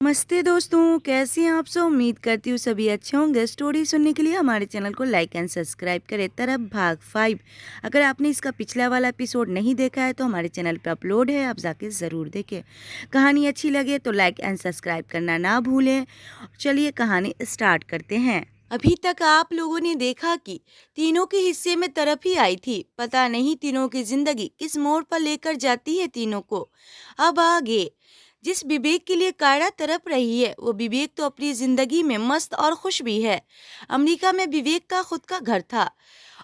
नमस्ते दोस्तों, कैसे हैं आप सब। उम्मीद करती हूँ सभी अच्छे होंगे। स्टोरी सुनने के लिए हमारे चैनल को लाइक एंड सब्सक्राइब करें। तरफ भाग 5, अगर आपने इसका पिछला वाला एपिसोड नहीं देखा है तो हमारे चैनल पर अपलोड है, आप जाके ज़रूर देखें। कहानी अच्छी लगे तो लाइक एंड सब्सक्राइब करना ना भूलें। चलिए कहानी स्टार्ट करते हैं। अभी तक आप लोगों ने देखा कि तीनों के हिस्से में तरफ ही आई थी। पता नहीं तीनों की जिंदगी किस मोड़ पर लेकर जाती है तीनों को। अब आगे जिस विवेक के लिए कायरा तड़प रही है, वो विवेक तो अपनी जिंदगी में मस्त और खुश भी है। अमेरिका में विवेक का खुद का घर था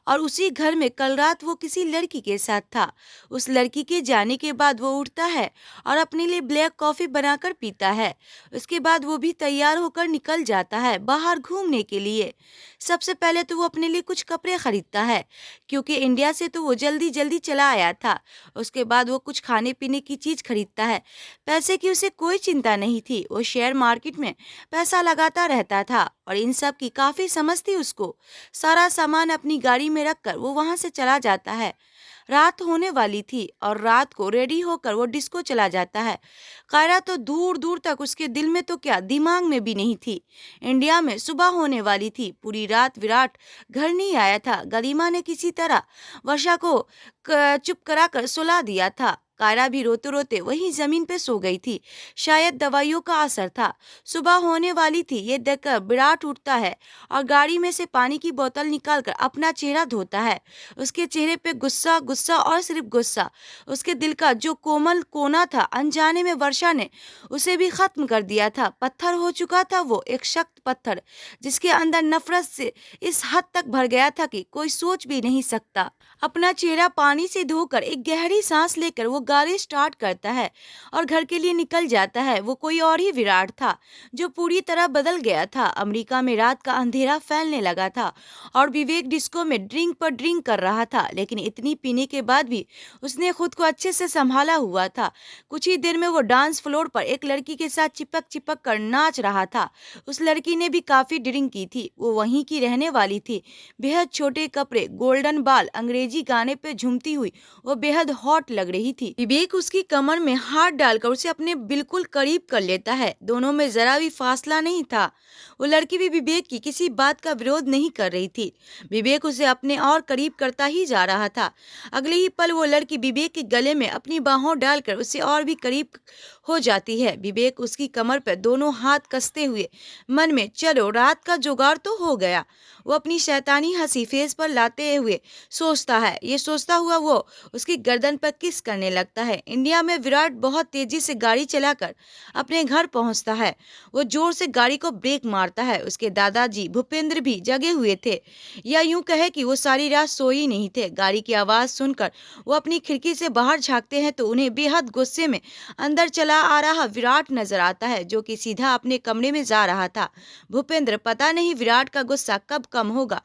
और उसी घर में कल रात वो किसी लड़की के साथ था। उस लड़की के जाने के बाद वो उठता है और अपने लिए ब्लैक कॉफी बनाकर पीता है। उसके बाद वो भी तैयार होकर निकल जाता है बाहर घूमने के लिए। सबसे पहले तो वो अपने लिए कुछ कपड़े खरीदता है, क्योंकि इंडिया से तो वो जल्दी जल्दी चला आया था। उसके बाद वो कुछ खाने पीने की चीज खरीदता है। पैसे की उसे कोई चिंता नहीं थी। वो शेयर मार्केट में पैसा लगाता रहता था और इन सब की काफी समझ थी उसको। सारा सामान अपनी गाड़ी में रखकर वो वहां से चला जाता है। रात होने वाली थी और रात को रेडी होकर वो डिस्को चला जाता है। कायरा तो दूर दूर तक उसके दिल में तो क्या दिमाग में भी नहीं थी। इंडिया में सुबह होने वाली थी। पूरी रात विराट घर नहीं आया था। गरिमा ने किसी तरह वर्षा को चुप कराकर सुला दिया था। कायरा भी रोते रोते वहीं जमीन पे सो गई थी। शायद दवाइयों का असर था। सुबह होने वाली थी ये देखकर विराट उठता है और गाड़ी में से पानी की बोतल निकालकर अपना चेहरा धोता है। उसके चेहरे पे गुस्सा गुस्सा और सिर्फ गुस्सा। उसके दिल का जो कोमल कोना था, अनजाने में वर्षा ने उसे भी खत्म कर दिया था। पत्थर हो चुका था वो, एक सख्त पत्थर जिसके अंदर नफरत से इस हद तक भर गया था कि कोई सोच भी नहीं सकता। अपना चेहरा पानी से धोकर एक गहरी सांस लेकर वो गाड़ी स्टार्ट करता है और घर के लिए निकल जाता है। वो कोई और ही विराट था जो पूरी तरह बदल गया था। अमेरिका में रात का अंधेरा फैलने लगा था और विवेक डिस्को में ड्रिंक पर ड्रिंक कर रहा था, लेकिन इतनी पीने के बाद भी उसने खुद को अच्छे से संभाला हुआ था। कुछ ही देर में वो डांस फ्लोर पर एक लड़की के साथ चिपक चिपक कर नाच रहा था। उस लड़की ने भी काफी ड्रिंक की थी। वो वहीं की रहने वाली थी। बेहद छोटे कपड़े, गोल्डन बाल, अंग्रेजी गाने पे झूमती हुई वो बेहद हॉट लग रही थी। विवेक उसकी कमर में हाथ डालकर उसे अपने बिल्कुल करीब कर लेता है। दोनों में जरा भी फासला नहीं था। वो लड़की भी विवेक की किसी बात का विरोध नहीं कर रही थी। विवेक उसे अपने और करीब करता ही जा रहा था। अगले ही पल वो लड़की विवेक के गले में अपनी बाहों डालकर उसे और भी करीब हो जाती है। विवेक उसकी कमर पर दोनों हाथ कसते हुए मन में चलो रात का जुगाड़ तो हो गया, वो अपनी शैतानी हंसी फेस पर लाते हुए सोचता है। ये सोचता हुआ वो उसकी गर्दन पर किस करने लगता है। इंडिया में विराट बहुत तेजी से गाड़ी चलाकर अपने घर पहुंचता है। वो जोर से गाड़ी को ब्रेक मारता है। उसके दादाजी भूपेंद्र भी जगे हुए थे, या यूं कहे कि वो सारी रात सोई नहीं थे। गाड़ी की आवाज सुनकर वो अपनी खिड़की से बाहर झांकते हैं तो उन्हें बेहद गुस्से में अंदर चला आ रहा विराट नजर आता है, जो कि सीधा अपने कमरे में जा रहा था। भूपेंद्र, पता नहीं विराट का गुस्सा कब कम होगा,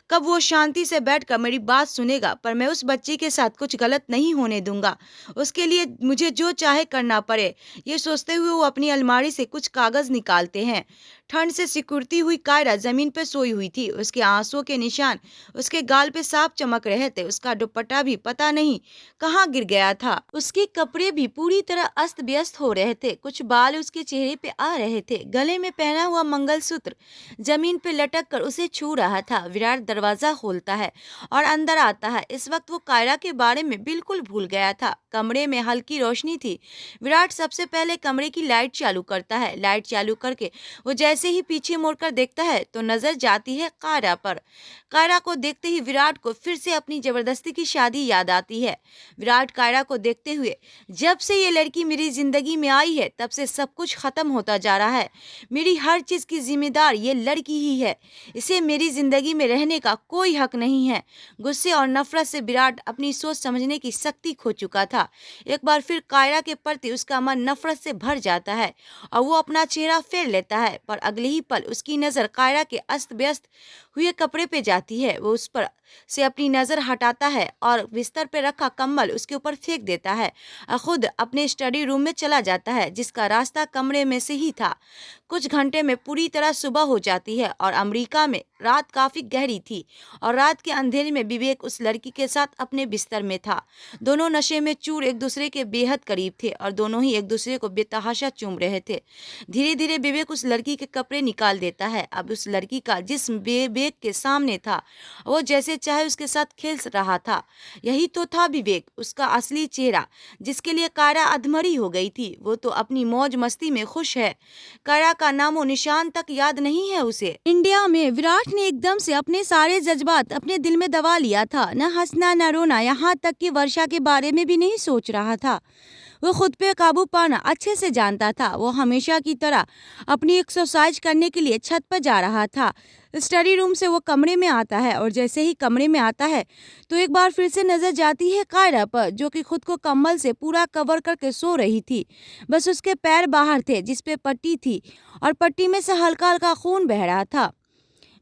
कब वो शांति से बैठकर मेरी बात सुनेगा, पर मैं उस बच्ची के साथ कुछ गलत नहीं होने दूंगा। उसके लिए मुझे जो चाहे करना पड़े। ये सोचते हुए वो अपनी अलमारी से कुछ कागज निकालते हैं। ठंड से सिकुड़ती हुई कायरा जमीन पर सोई हुई थी। उसके आंसुओं के निशान उसके गाल पे साफ चमक रहे थे। उसका दुपट्टा भी पता नहीं कहाँ गिर गया था। उसके कपड़े भी पूरी तरह अस्त व्यस्त हो रहे थे। कुछ बाल उसके चेहरे पे आ रहे थे। गले में पहना हुआ मंगलसूत्र जमीन पे लटक कर उसे छू रहा था। विराट दरवाजा खोलता है और अंदर आता है। इस वक्त वो कायरा के बारे में बिल्कुल भूल गया था। कमरे में हल्की रोशनी थी। विराट सबसे पहले कमरे की लाइट चालू करता है। लाइट चालू करके वो जैसे ही पीछे मुड़कर देखता है तो नजर जाती है कायरा पर। कायरा को देखते ही विराट को फिर से अपनी जबरदस्ती की शादी याद आती है। विराट कायरा को देखते हुए, जब से ये लड़की मेरी जिंदगी में आई है तब से सब कुछ खत्म होता जा रहा है। मेरी हर चीज की जिम्मेदार ये लड़की ही है। इसे मेरी जिंदगी में रहने का कोई हक नहीं है। गुस्से और नफरत से विराट अपनी सोच समझने की शक्ति खो चुका था। एक बार फिर कायरा के प्रति उसका मन नफरत से भर जाता है और वो अपना चेहरा फेर लेता है, पर अगले ही पल उसकी नजर कायरा के अस्त व्यस्त हुए कपड़े पे जाती है। वो उस पर से अपनी नज़र हटाता है और बिस्तर पे रखा कंबल उसके ऊपर फेंक देता है और खुद अपने स्टडी रूम में चला जाता है, जिसका रास्ता कमरे में से ही था। कुछ घंटे में पूरी तरह सुबह हो जाती है और अमेरिका में रात काफ़ी गहरी थी और रात के अंधेरे में विवेक उस लड़की के साथ अपने बिस्तर में था। दोनों नशे में चूर एक दूसरे के बेहद करीब थे और दोनों ही एक दूसरे को बेतहाशा चूम रहे थे। धीरे धीरे विवेक उस लड़की के कपड़े निकाल देता है। अब उस लड़की का जिस्म विवेक के सामने था, वो जैसे चाहे उसके साथ खेल रहा था। यही तो था विवेक, उसका असली चेहरा, जिसके लिए कायरा अधमरी हो गई थी। वो तो अपनी मौज मस्ती में खुश है, कायरा का नामो निशान तक याद नहीं है उसे। इंडिया में विराट ने एकदम से अपने सारे जज्बात अपने दिल में दबा लिया था। न हंसना न रोना, यहाँ तक कि वर्षा के बारे में भी नहीं सोच रहा था। वो खुद पे काबू पाना अच्छे से जानता था। वो हमेशा की तरह अपनी एक्सरसाइज करने के लिए छत पर जा रहा था। स्टडी रूम से वो कमरे में आता है और जैसे ही कमरे में आता है तो एक बार फिर से नजर जाती है कायरा पर, जो कि खुद को कंबल से पूरा कवर करके सो रही थी। बस उसके पैर बाहर थे जिस पे पट्टी थी और पट्टी में से हल्का हल्का खून बह रहा था।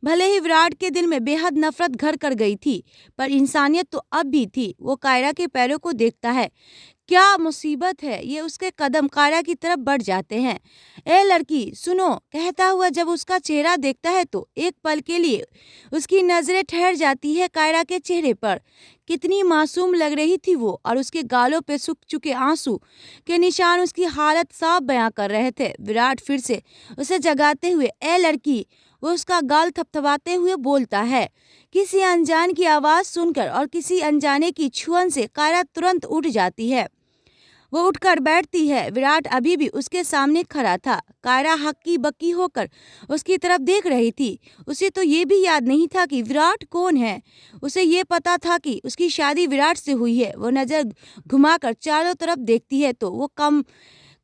भले ही विराट के दिल में बेहद नफरत घर कर गई थी, पर इंसानियत तो अब भी थी। वो कायरा के पैरों को देखता है। क्या मुसीबत है, ये उसके कदम कायरा की तरफ बढ़ जाते हैं। ए लड़की सुनो, कहता हुआ जब उसका चेहरा देखता है तो एक पल के लिए उसकी नजरें ठहर जाती है कायरा के चेहरे पर। कितनी मासूम लग रही थी वो, और उसके गालों पे सूख चुके आंसू के निशान उसकी हालत साफ बयां कर रहे थे। विराट फिर से उसे जगाते हुए ए लड़की, वो उसका गाल थपथपाते हुए बोलता है। किसी अनजान की आवाज सुनकर और किसी अनजाने की छुअन से कायरा तुरंत उठ जाती है। वो उठकर बैठती है। विराट अभी भी उसके सामने खड़ा था। कायरा हक्की बक्की होकर उसकी तरफ देख रही थी। उसे तो ये भी याद नहीं था कि विराट कौन है। उसे ये पता था कि उसकी शादी विराट से हुई है। वो नजर घुमाकर चारों तरफ देखती है तो वो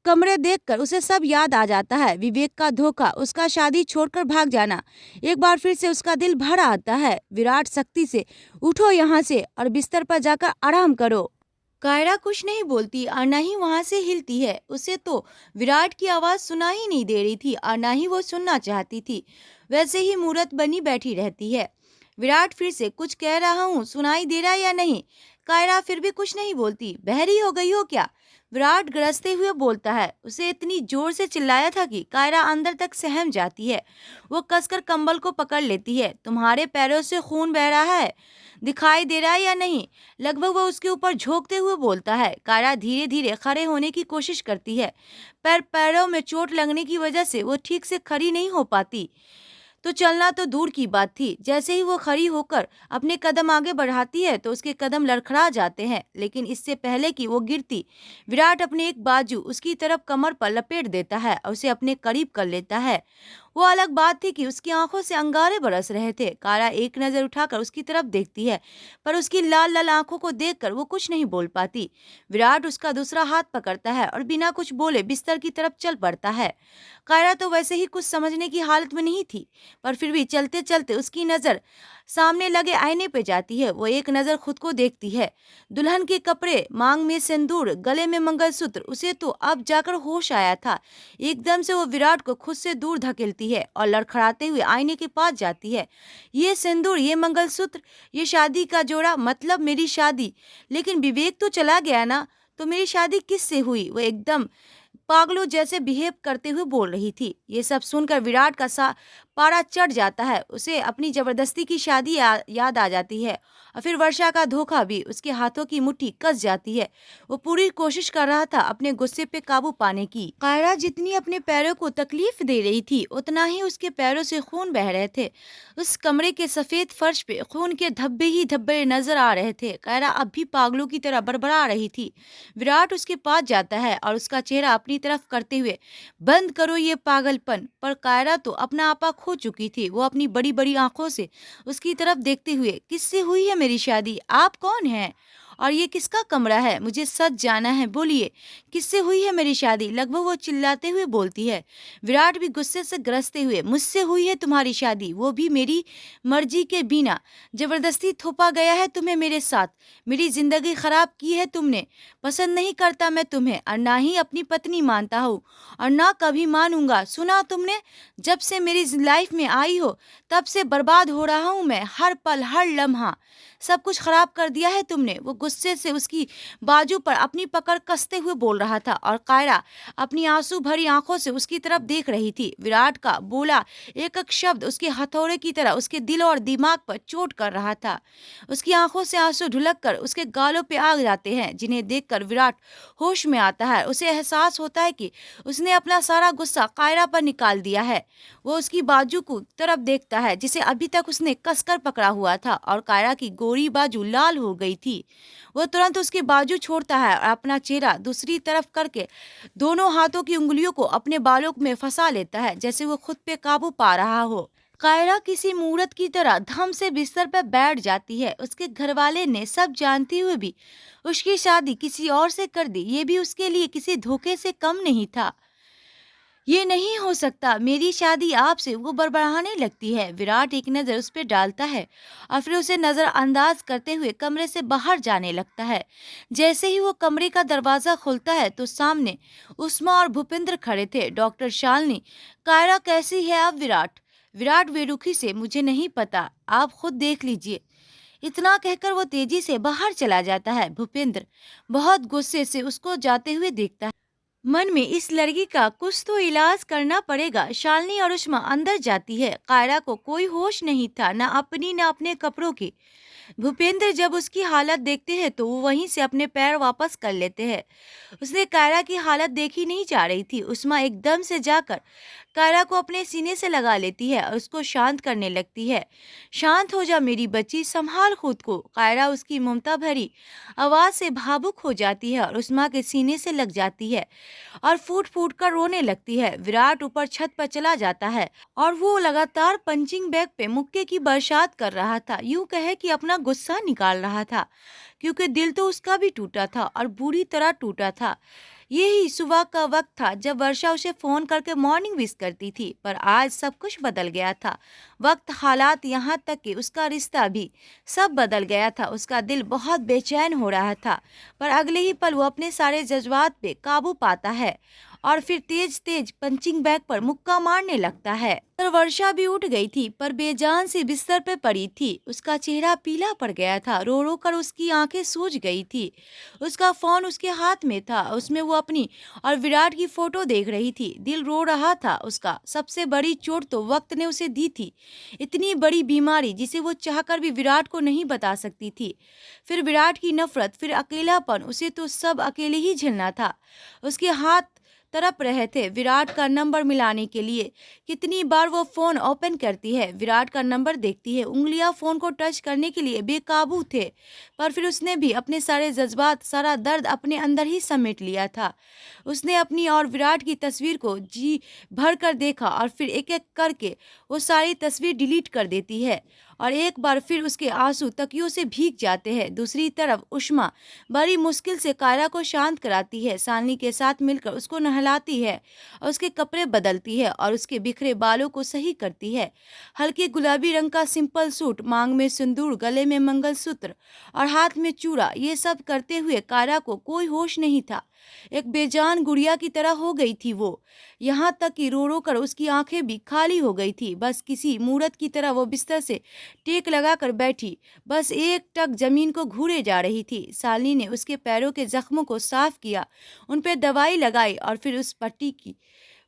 कमरे देखकर उसे सब याद आ जाता है। विवेक का धोखा, उसका शादी छोड़कर भाग जाना। एक बार फिर से उसका दिल भर आता है। विराट सख्ती से उठो यहाँ से और बिस्तर पर जाकर आराम करो। कायरा कुछ नहीं बोलती और न ही वहां से हिलती है। उसे तो विराट की आवाज सुना ही नहीं दे रही थी और न ही वो सुनना चाहती थी। वैसे ही मूरत बनी बैठी रहती है। विराट फिर से कुछ कह रहा हूँ, सुनाई दे रहा या नहीं? कायरा फिर भी कुछ नहीं बोलती। बहरी हो गई हो क्या? विराट गरजते हुए बोलता है। उसे इतनी जोर से चिल्लाया था कि कायरा अंदर तक सहम जाती है। वो कसकर कंबल को पकड़ लेती है। तुम्हारे पैरों से खून बह रहा है, दिखाई दे रहा है या नहीं? लगभग वो उसके ऊपर झोंकते हुए बोलता है। कायरा धीरे धीरे खड़े होने की कोशिश करती है, पर पैरों में चोट लगने की वजह से वो ठीक से खड़ी नहीं हो पाती। तो चलना तो दूर की बात थी। जैसे ही वो खड़ी होकर अपने कदम आगे बढ़ाती है तो उसके कदम लड़खड़ा जाते हैं। लेकिन इससे पहले कि वो गिरती, विराट अपने एक बाजू उसकी तरफ कमर पर लपेट देता है और उसे अपने करीब कर लेता है। वो अलग बात थी कि उसकी आंखों से अंगारे बरस रहे थे। कारा एक नजर उठाकर उसकी तरफ देखती है, पर उसकी लाल लाल आंखों को देखकर वो कुछ नहीं बोल पाती। विराट उसका दूसरा हाथ पकड़ता है और बिना कुछ बोले बिस्तर की तरफ चल पड़ता है। कायरा तो वैसे ही कुछ समझने की हालत में नहीं थी, पर फिर भी चलते चलते उसकी नजर सामने लगे आईने पे जाती है। वो एक नजर खुद को देखती है। दुल्हन के कपड़े, मांग में सिंदूर, गले में मंगलसूत्र। उसे तो अब जाकर होश आया था। एकदम से वो विराट को खुद से दूर धकेलती है और लड़खड़ाते हुए आईने के पास जाती है। ये सिंदूर, ये मंगलसूत्र, ये शादी का जोड़ा, मतलब मेरी शादी। लेकिन विवेक तो चला गया ना, तो मेरी शादी किससे हुई? वो एकदम पागलों जैसे बिहेव करते हुए बोल रही थी। ये सब सुनकर विराट का पारा चढ़ जाता है। उसे अपनी जबरदस्ती की शादी याद आ जाती है और फिर वर्षा का धोखा भी। उसके हाथों की मुट्ठी कस जाती है। वो पूरी कोशिश कर रहा था अपने गुस्से पे काबू पाने की। कायरा जितनी अपने पैरों को तकलीफ दे रही थी, उतना ही उसके पैरों से खून बह रहे थे। उस कमरे के सफेद फर्श पे खून के धब्बे ही धब्बे नजर आ रहे थे। कायरा अब भी पागलों की तरह बड़बड़ा रही थी। विराट उसके पास जाता है और उसका चेहरा अपनी तरफ करते हुए, बंद करो ये पागलपन। पर कायरा तो अपना आपा खो चुकी थी। वो अपनी बड़ी बड़ी आंखों से उसकी तरफ देखते हुए, किससे हुई है मेरी शादी? आप कौन हैं और ये किसका कमरा है? मुझे सच जाना है, बोलिए किससे हुई है मेरी शादी? लगभग वो चिल्लाते हुए बोलती है। विराट भी गुस्से से गरजते हुए, मुझसे हुई है तुम्हारी शादी, वो भी मेरी मर्जी के बिना। जबरदस्ती थोपा गया है तुम्हें मेरे साथ। मेरी जिंदगी खराब की है तुमने। पसंद नहीं करता मैं तुम्हें, और ना ही अपनी पत्नी मानता हूँ, और ना कभी मानूंगा। सुना तुमने? जब से मेरी लाइफ में आई हो तब से बर्बाद हो रहा हूँ मैं, हर पल हर लम्हा सब कुछ खराब कर दिया है तुमने। वो गुस्से से उसकी बाजू पर अपनी पकड़ कसते हुए बोल रहा था, और कायरा अपनी आंसू भरी आंखों से उसकी तरफ देख रही थी। विराट का बोला एक एक शब्द उसके हथौड़े की तरह उसके दिल और दिमाग पर चोट कर रहा था। उसकी आंखों से आंसू ढुलक कर उसके गालों पे आ जाते हैं, जिन्हें देखकर विराट होश में आता है। उसे एहसास होता है कि उसने अपना सारा गुस्सा कायरा पर निकाल दिया है। वो उसकी बाजू को तरफ देखता है जिसे अभी तक उसने कसकर पकड़ा हुआ था, और कायरा की गोरी बाजू लाल हो गई थी। वो तुरंत उसकी बाजू छोड़ता है और अपना चेहरा दूसरी तरफ करके दोनों हाथों की उंगलियों को अपने बालों में फंसा लेता है, जैसे वो खुद पे काबू पा रहा हो। कायरा किसी मूर्त की तरह धम से बिस्तर पर बैठ जाती है। उसके घरवाले ने सब जानते हुए भी उसकी शादी किसी और से कर दी। ये भी उसके लिए किसी धोखे से कम नहीं था। ये नहीं हो सकता, मेरी शादी आपसे, वो बड़बड़ाने लगती है। विराट एक नज़र उस पर डालता है और फिर उसे नज़रअंदाज करते हुए कमरे से बाहर जाने लगता है। जैसे ही वो कमरे का दरवाज़ा खुलता है तो सामने उस्मा और भूपेंद्र खड़े थे। डॉक्टर शालिनी, कायरा कैसी है अब? विराट विराट बेरुखी से, मुझे नहीं पता, आप खुद देख लीजिए। इतना कहकर वो तेजी से बाहर चला जाता है। भूपेंद्र बहुत गुस्से से उसको जाते हुए देखता है। मन में इस लड़की का कुछ तो इलाज करना पड़ेगा। शालिनी और उष्मा अंदर जाती है। कायरा को कोई होश नहीं था, ना अपनी ना अपने कपड़ों की। भूपेंद्र जब उसकी हालत देखते हैं तो वो वहीं से अपने पैर वापस कर लेते हैं। उसने कायरा की हालत देखी नहीं जा रही थी। उस्मा एकदम से जाकर कायरा को अपने सीने से लगा लेती है और उसको शांत करने लगती है। शांत हो जा मेरी बच्ची, संभाल खुद को। कायरा उसकी ममता भरी आवाज से भावुक हो जाती है और उस्मा के सीने से लग जाती है और फूट फूट कर रोने लगती है। विराट ऊपर छत पर चला जाता है और वो लगातार पंचिंग बैग पे मुक्के की बरसात कर रहा था। यूं कहे कि अपना गुस्सा निकाल रहा था, क्योंकि दिल तो उसका भी टूटा था और बुरी तरह टूटा था। यही सुबह का वक्त था जब वर्षा उसे फोन करके मॉर्निंग विश करती थी, पर आज सब कुछ बदल गया था। वक्त, हालात, यहाँ तक कि उसका रिश्ता भी सब बदल गया था। उसका दिल बहुत बेचैन हो रहा था, पर अगले ही पल वो अपने सारे जज्बात पे काबू पाता है और फिर तेज तेज पंचिंग बैग पर मुक्का मारने लगता है। पर वर्षा भी उठ गई थी, पर बेजान सी बिस्तर पे पड़ी थी। उसका चेहरा पीला पड़ गया था, रो रो कर उसकी आंखें सूज गई थी। उसका फोन उसके हाथ में था, उसमें वो अपनी और विराट की फोटो देख रही थी। दिल रो रहा था उसका। सबसे बड़ी चोट तो वक्त ने उसे दी थी, इतनी बड़ी बीमारी जिसे वो चाहकर भी विराट को नहीं बता सकती थी। फिर विराट की नफरत, फिर अकेलापन, उसे तो सब अकेले ही झेलना था। उसके हाथ तड़प रहे थे विराट का नंबर मिलाने के लिए। कितनी बार वो फोन ओपन करती है, विराट का नंबर देखती है, उंगलियां फोन को टच करने के लिए बेकाबू थे, पर फिर उसने भी अपने सारे जज्बात, सारा दर्द अपने अंदर ही समेट लिया था। उसने अपनी और विराट की तस्वीर को जी भर कर देखा और फिर एक एक करके वो सारी तस्वीर डिलीट कर देती है और एक बार फिर उसके आंसू तकियों से भीग जाते हैं। दूसरी तरफ उष्मा बड़ी मुश्किल से कायरा को शांत कराती है। शालिनी के साथ मिलकर उसको नहलाती है और उसके कपड़े बदलती है और उसके बिखरे बालों को सही करती है। हल्के गुलाबी रंग का सिंपल सूट, मांग में सिंदूर, गले में मंगलसूत्र और हाथ में चूड़ा, ये सब करते हुए कायरा को कोई होश नहीं था। एक बेजान गुड़िया की तरह हो गई थी वो, यहाँ तक कि रो रो कर उसकी आंखें भी खाली हो गई थी। बस किसी मूर्त की तरह वो बिस्तर से टेक लगाकर बैठी, बस एक टक जमीन को घूरे जा रही थी। शालिनी ने उसके पैरों के जख्मों को साफ किया, उन पर दवाई लगाई और फिर उस पट्टी की।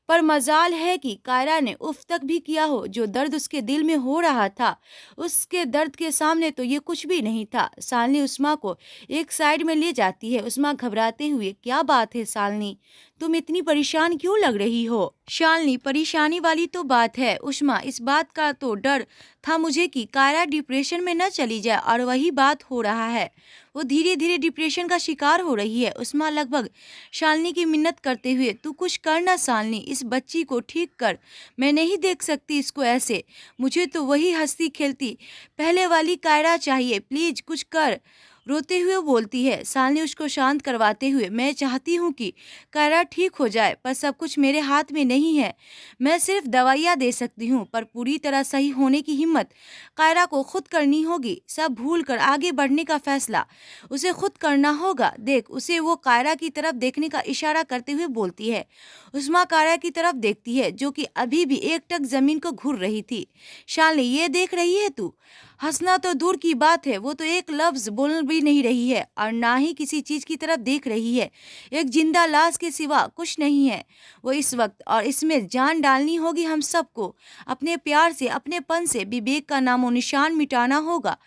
पर मजाल है कि कायरा ने उफ तक भी किया हो। जो दर्द उसके दिल में हो रहा था, उसके दर्द के सामने तो ये कुछ भी नहीं था। शालिनी उस्मा को एक साइड में ले जाती है। उस्मा घबराते हुए, क्या बात है शालिनी, तुम इतनी परेशान क्यों लग रही हो? शालिनी, परेशानी वाली तो बात है उस्मा, इस बात का तो डर था मुझे कि कायरा डिप्रेशन में न चली जाए, और वही बात हो रहा है। वो धीरे धीरे डिप्रेशन का शिकार हो रही है। उस्मा लगभग शालिनी की मिन्नत करते हुए, तू कुछ कर ना शालिनी, इस बच्ची को ठीक कर, मैं नहीं देख सकती इसको ऐसे, मुझे तो वही हंसती खेलती पहले वाली कायरा चाहिए, प्लीज कुछ कर। रोते हुए बोलती है। शालिनी उसको शांत करवाते हुए, मैं चाहती हूँ कि कायरा ठीक हो जाए, पर सब कुछ मेरे हाथ में नहीं है। मैं सिर्फ दवाइयाँ दे सकती हूँ, पर पूरी तरह सही होने की हिम्मत कायरा को खुद करनी होगी। सब भूल कर आगे बढ़ने का फैसला उसे खुद करना होगा। देख, उसे वो कायरा की तरफ देखने का इशारा करते हुए बोलती है। उस्मा कायरा की तरफ देखती है, जो कि अभी भी एकटक जमीन को घूर रही थी। शालिनी, ये देख रही है तू? हंसना तो दूर की बात है, वो तो एक लफ्ज बोल भी नहीं रही है और ना ही किसी चीज की तरफ देख रही है। एक जिंदा लाश के सिवा कुछ नहीं है वो इस वक्त, और इसमें जान डालनी होगी हम सबको। अपने प्यार से, अपनेपन से विवेक का नामो निशान मिटाना होगा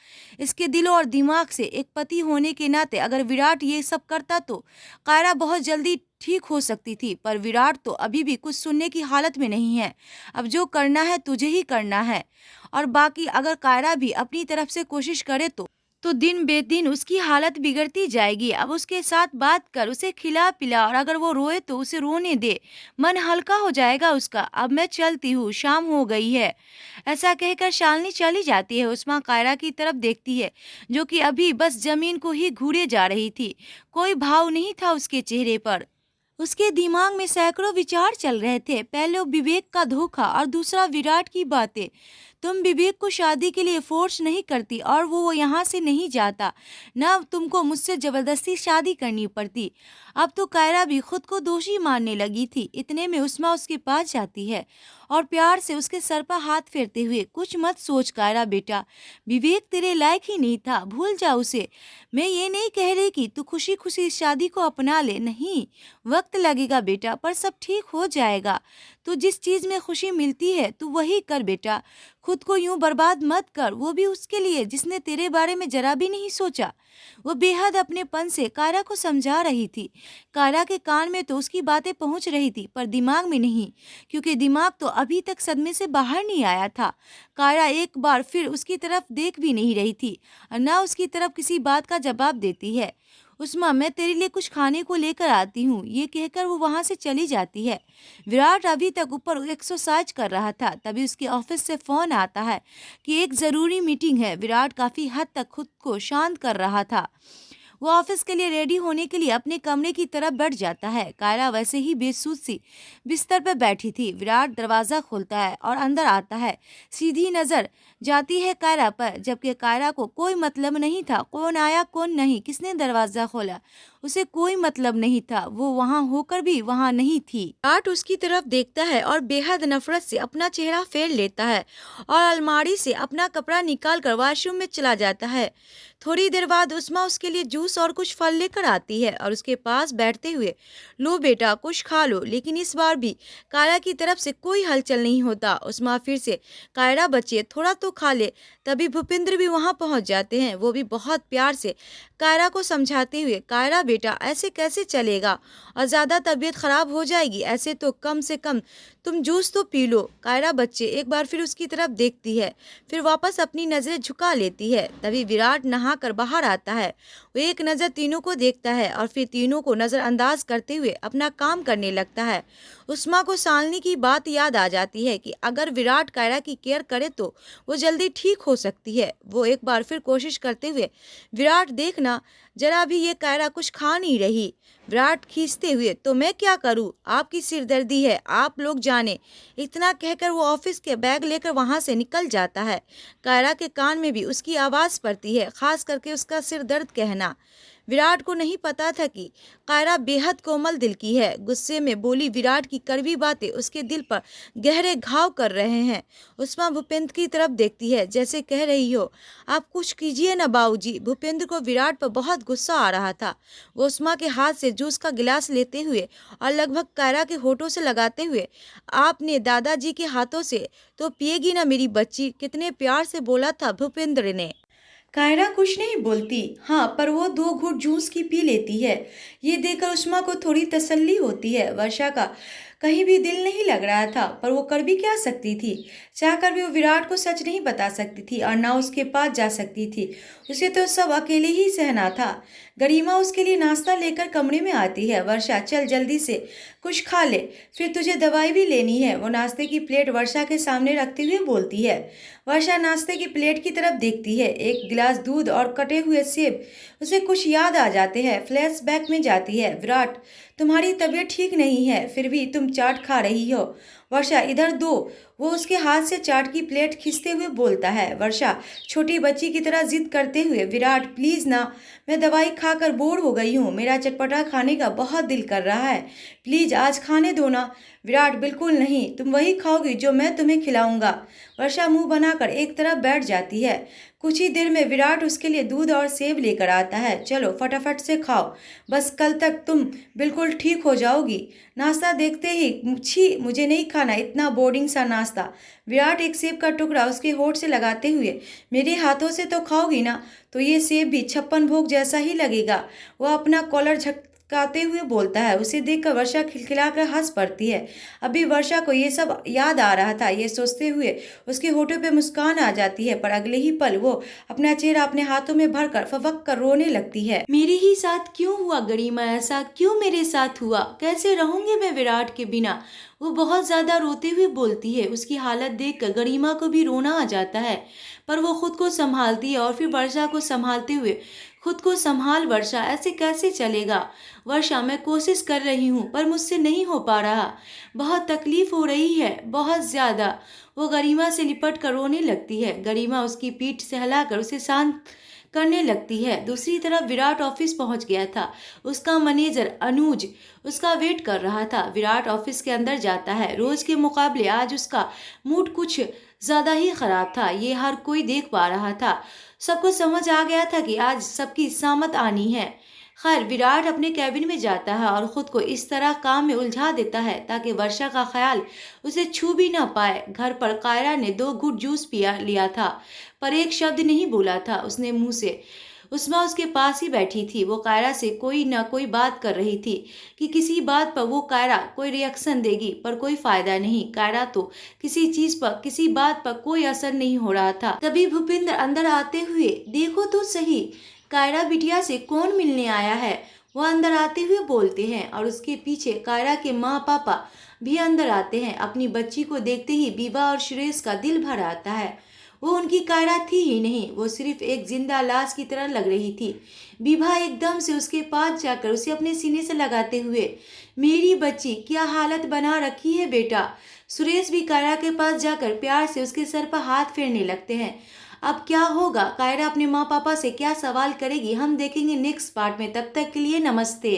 इसके दिलो और दिमाग से। एक पति होने के नाते अगर विराट ये सब करता तो कायरा बहुत जल्दी ठीक हो सकती थी, पर विराट तो अभी भी कुछ सुनने की हालत में नहीं है। अब जो करना है तुझे ही करना है, और बाकी अगर कायरा भी अपनी तरफ से कोशिश करे तो दिन बेदिन उसकी हालत बिगड़ती जाएगी। अब उसके साथ बात कर, उसे खिला पिला, और अगर वो रोए तो उसे रोने दे, मन हल्का हो जाएगा उसका। अब मैं चलती हूँ, शाम हो गई है। ऐसा कहकर शालिनी चली जाती है। उस्मा कायरा की तरफ देखती है, जो कि अभी बस जमीन को ही घूरे जा रही थी। कोई भाव नहीं था उसके चेहरे पर। उसके दिमाग में सैकड़ों विचार चल रहे थे। पहले विवेक का धोखा और दूसरा विराट की बातें। तुम विवेक को शादी के लिए फोर्स नहीं करती और वो यहाँ से नहीं जाता, ना तुमको मुझसे जबरदस्ती शादी करनी पड़ती। अब तो कायरा भी खुद को दोषी मानने लगी थी। इतने में उस्मा उसके पास जाती है और प्यार से उसके सर पर हाथ फेरते हुए, कुछ मत सोच कायरा बेटा, विवेक तेरे लायक ही नहीं था, भूल जा उसे। मैं ये नहीं कह रही कि तू खुशी खुशी इस शादी को अपना ले, नहीं, वक्त लगेगा बेटा, पर सब ठीक हो जाएगा। तो जिस चीज में खुशी मिलती है तू वही कर बेटा। खुद को यूं बर्बाद मत कर, वो भी उसके लिए जिसने तेरे बारे में जरा भी नहीं सोचा। वो बेहद अपनेपन से कायरा को समझा रही थी। कायरा के कान में तो उसकी बातें पहुंच रही थी, पर दिमाग में नहीं, क्योंकि दिमाग तो अभी तक सदमे से बाहर नहीं आया था। कायरा एक बार फिर उसकी तरफ देख भी नहीं रही थी और न उसकी तरफ किसी बात का जवाब देती है। उस्मा, मैं तेरे लिए कुछ खाने को लेकर आती हूँ, ये कहकर वो वहां से चली जाती है। विराट अभी तक ऊपर एक्सरसाइज कर रहा था, तभी उसके ऑफिस से फोन आता है कि एक जरूरी मीटिंग है। विराट काफी हद तक खुद को शांत कर रहा था। वो ऑफिस के लिए रेडी होने के लिए अपने कमरे की तरफ बढ़ जाता है। कायरा वैसे ही बेसुध सी बिस्तर पर बैठी थी। विराट दरवाजा खोलता है और अंदर आता है। सीधी नजर जाती है कायरा पर, जबकि कायरा को कोई मतलब नहीं था कौन आया कौन नहीं, किसने दरवाजा खोला, उसे कोई मतलब नहीं था। वो वहां होकर भी वहां नहीं थी। विराट उसकी तरफ देखता है और बेहद नफरत से अपना चेहरा फेर लेता है और अलमारी से अपना कपड़ा निकाल कर वॉशरूम में चला जाता है। थोड़ी देर बाद उस्मा उसके लिए जूस और कुछ फल लेकर आती है और उसके पास बैठते हुए, लो बेटा कुछ खा लो। लेकिन इस बार भी कायरा की तरफ से कोई हलचल नहीं होता। उस्मा फिर से, कायरा बच्चे थोड़ा तो खा ले। तभी भूपेंद्र भी वहां पहुंच जाते हैं। वो भी बहुत प्यार से कायरा को समझाते हुए, कायरा बेटा ऐसे कैसे चलेगा और ज़्यादा तबीयत खराब हो जाएगी, ऐसे तो कम से कम तुम जूस तो पी लो। कायरा बच्चे एक बार फिर उसकी तरफ देखती है, फिर वापस अपनी नज़रें झुका लेती है। तभी विराट नहा कर बाहर आता है। वो एक नज़र तीनों को देखता है और फिर तीनों को नज़रअंदाज करते हुए अपना काम करने लगता है। उस्मा को शालिनी की बात याद आ जाती है कि अगर विराट कायरा की केयर करे तो वो जल्दी ठीक हो सकती है। वो एक बार फिर कोशिश करते हुए, विराट देखना जरा भी ये कायरा कुछ खा नहीं रही। विराट खींचते हुए, तो मैं क्या करूं, आपकी सिरदर्दी है, आप लोग जाने। इतना कहकर वो ऑफिस के बैग लेकर वहां से निकल जाता है। कायरा के कान में भी उसकी आवाज़ पड़ती है, खास करके उसका सिर दर्द कहना। विराट को नहीं पता था कि कायरा बेहद कोमल दिल की है। गुस्से में बोली विराट की कड़वी बातें उसके दिल पर गहरे घाव कर रहे हैं। उस्मा भूपेंद्र की तरफ देखती है, जैसे कह रही हो, आप कुछ कीजिए ना बाबूजी। भूपेंद्र को विराट पर बहुत गुस्सा आ रहा था। वो उस्मा के हाथ से जूस का गिलास लेते हुए और लगभग कायरा के होठों से लगाते हुए, आपने दादाजी के हाथों से तो पिएगी ना मेरी बच्ची, कितने प्यार से बोला था भूपेंद्र ने। कायरा कुछ नहीं बोलती, हाँ, पर वो 2 घूंट जूस की पी लेती है। ये देखकर उस्मा को थोड़ी तसल्ली होती है। वर्षा का कहीं भी दिल नहीं लग रहा था, पर वो कर भी क्या सकती थी। चाहकर भी वो विराट को सच नहीं बता सकती थी और ना उसके पास जा सकती थी। उसे तो सब अकेले ही सहना था। गरिमा उसके लिए नाश्ता लेकर कमरे में आती है। वर्षा, चल जल्दी से कुछ खा ले, फिर तुझे दवाई भी लेनी है। वो नाश्ते की प्लेट वर्षा के सामने रखते हुए बोलती है। वर्षा नाश्ते की प्लेट की तरफ देखती है। एक गिलास दूध और कटे हुए सेब। उसे कुछ याद आ जाते हैं। फ्लैशबैक में जाती है। विराट, तुम्हारी तबीयत ठीक नहीं है, फिर भी तुम चाट खा रही हो। वर्षा, इधर दो। वो उसके हाथ से चाट की प्लेट खींचते हुए बोलता है। वर्षा छोटी बच्ची की तरह जिद करते हुए, विराट प्लीज ना, मैं दवाई खाकर बोर हो गई हूँ, मेरा चटपटा खाने का बहुत दिल कर रहा है, प्लीज आज खाने दो ना। विराट, बिल्कुल नहीं, तुम वही खाओगी जो मैं तुम्हें खिलाऊंगा। वर्षा मुंह बनाकर एक तरफ बैठ जाती है। कुछ ही देर में विराट उसके लिए दूध और सेब लेकर आता है। चलो फटाफट से खाओ, बस कल तक तुम बिल्कुल ठीक हो जाओगी। नाश्ता देखते ही, छी, मुझे नहीं खाना इतना बोर्डिंग सा नाश्ता। विराट एक सेब का टुकड़ा उसके होठ से लगाते हुए, मेरे हाथों से तो खाओगी ना, तो ये सेब भी 56 भोग जैसा ही लगेगा। वो अपना कॉलर झटकाते हुए बोलता है। उसे देखकर वर्षा खिलखिलाकर हंस पड़ती है। अभी वर्षा को ये सब याद आ रहा था। ये सोचते हुए उसके होठों पे मुस्कान आ जाती है, पर अगले ही पल वो अपना चेहरा अपने हाथों में भरकर फवक कर रोने लगती है। मेरे ही साथ क्यों हुआ गरिमा, ऐसा क्यों मेरे साथ हुआ, कैसे रहूंगी मैं विराट के बिना। वो बहुत ज्यादा रोते हुए बोलती है। उसकी हालत देखकर गरिमा को भी रोना आ जाता है, पर वो खुद को संभालती है और फिर वर्षा को संभालते हुए, खुद को संभाल वर्षा, ऐसे कैसे चलेगा। वर्षा, मैं कोशिश कर रही हूँ पर मुझसे नहीं हो पा रहा, बहुत तकलीफ हो रही है, बहुत ज्यादा। वो गरिमा से लिपट कर रोने लगती है। गरिमा उसकी पीठ से हिलाकर उसे शांत करने लगती है। दूसरी तरफ विराट ऑफिस पहुंच गया था। उसका मैनेजर अनुज उसका वेट कर रहा था। विराट ऑफिस के अंदर जाता है। रोज के मुकाबले आज उसका मूड कुछ ज्यादा ही खराब था। ये हर कोई देख पा रहा था। सबको समझ आ गया था कि आज सबकी सामत आनी है। खैर, विराट अपने कैबिन में जाता है और खुद को इस तरह काम में उलझा देता है ताकि वर्षा का ख्याल उसे छू भी ना पाए। घर पर कायरा ने 2 घूंट जूस पिया लिया था, पर एक शब्द नहीं बोला था उसने मुंह से। उस्मा उसके पास ही बैठी थी। वो कायरा से कोई ना कोई बात कर रही थी कि किसी बात पर वो कायरा कोई रिएक्शन देगी, पर कोई फायदा नहीं। कायरा तो किसी चीज पर, किसी बात पर कोई असर नहीं हो रहा था। तभी भूपिंदर अंदर आते हुए, देखो तो सही, कायरा बिटिया से कौन मिलने आया है। वो अंदर आते हुए बोलते हैं और उसके पीछे कायरा के माँ पापा भी अंदर आते हैं। अपनी बच्ची को देखते ही बीबा और सुरेश का दिल भर आता है। वो उनकी कायरा थी ही नहीं, वो सिर्फ एक जिंदा लाश की तरह लग रही थी। बीबा एकदम से उसके पास जाकर उसे अपने सीने से लगाते हुए, मेरी बच्ची, क्या हालत बना रखी है बेटा। सुरेश भी कायरा के पास जाकर प्यार से उसके सर पर हाथ फेरने लगते हैं। अब क्या होगा, कायरा अपने माँ पापा से क्या सवाल करेगी, हम देखेंगे नेक्स्ट पार्ट में। तब तक के लिए नमस्ते।